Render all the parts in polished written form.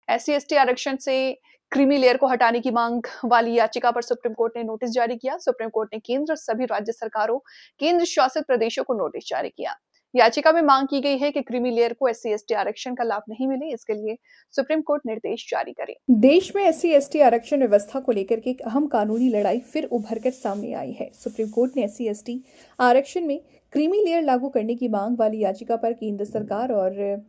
SC-ST आरक्षण से creamy layer को हटाने की मांग वाली याचिका पर सुप्रीम कोर्ट ने नोटिस जारी किया। सुप्रीम कोर्ट ने केंद्र और सभी राज्य सरकारों, केंद्र शासित प्रदेशों को नोटिस जारी किया। याचिका में मांग की गई है कि क्रीमी लेयर को एससी-एसटी आरक्षण का लाभ नहीं मिले, इसके लिए सुप्रीम कोर्ट निर्देश जारी करे। देश में एससी-एसटी आरक्षण व्यवस्था को लेकर के एक अहम कानूनी लड़ाई फिर उभर कर सामने आई है। सुप्रीम कोर्ट ने एससी-एसटी आरक्षण में क्रीमी लेयर लागू करने की मांग वाली याचिका पर केंद्र सरकार और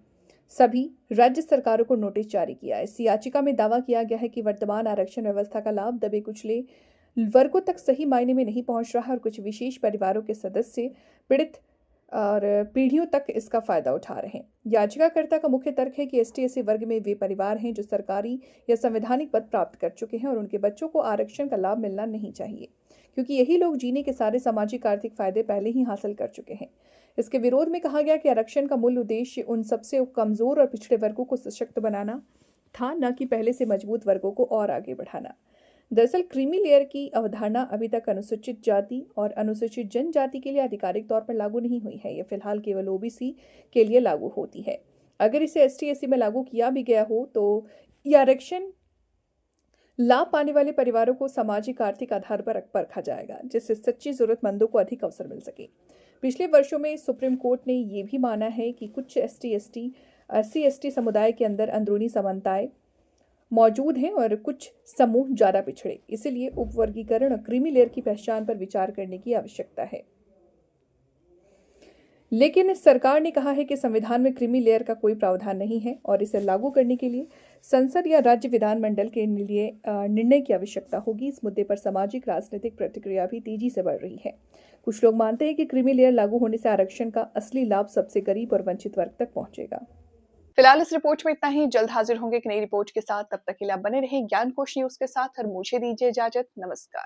सभी राज्य सरकारों को नोटिस जारी किया। इस याचिका में दावा किया गया है कि वर्तमान आरक्षण व्यवस्था का लाभ दबे कुचले वर्गों तक सही मायने में नहीं पहुंच रहा और कुछ विशेष परिवारों के सदस्य पीड़ित और पीढ़ियों तक इसका फायदा उठा रहे हैं। याचिकाकर्ता का मुख्य तर्क है कि एसटी-एससी वर्ग में वे परिवार हैं जो सरकारी या संवैधानिक पद प्राप्त कर चुके हैं और उनके बच्चों को आरक्षण का लाभ मिलना नहीं चाहिए, क्योंकि यही लोग जीने के सारे सामाजिक आर्थिक फायदे पहले ही हासिल कर चुके हैं। इसके विरोध में कहा गया कि आरक्षण का मूल उद्देश्य उन सबसे कमजोर और पिछड़े वर्गों को सशक्त बनाना था, न कि पहले से मजबूत वर्गों को और आगे बढ़ाना। दरअसल क्रीमी लेयर की अवधारणा अभी तक अनुसूचित जाति और अनुसूचित जनजाति के लिए आधिकारिक तौर पर लागू नहीं हुई है। यह फिलहाल केवल ओबीसी के लिए लागू होती है। अगर इसे एसटी-एससी में लागू किया भी गया हो तो यह आरक्षण लाभ पाने वाले परिवारों को सामाजिक आर्थिक आधार पर परखा जाएगा, जिससे सच्ची जरूरतमंदों को अधिक अवसर मिल सके। पिछले वर्षों में सुप्रीम कोर्ट ने यह भी माना है कि कुछ एससी-एसटी समुदाय के अंदर अंदरूनी समानताएं मौजूद हैं और कुछ समूह ज्यादा पिछड़े, इसलिए उपवर्गीकरण और क्रीमी लेयर की पहचान पर विचार करने की आवश्यकता है। लेकिन सरकार ने कहा है कि संविधान में क्रीमी लेयर का कोई प्रावधान नहीं है और इसे लागू करने के लिए संसद या राज्य विधानमंडल के लिए निर्णय की आवश्यकता होगी। इस मुद्दे पर सामाजिक राजनीतिक प्रतिक्रिया भी तेजी से बढ़ रही है। कुछ लोग मानते हैं कि क्रीमी लेयर लागू होने से आरक्षण का असली लाभ सबसे गरीब और वंचित वर्ग तक पहुंचेगा। फिलहाल इस रिपोर्ट में इतना ही। जल्द हाजिर होंगे एक नई रिपोर्ट के साथ। तब तक के लिए आप बने रहें ज्ञान कोश न्यूज के साथ और मुझे दीजिए इजाजत। नमस्कार।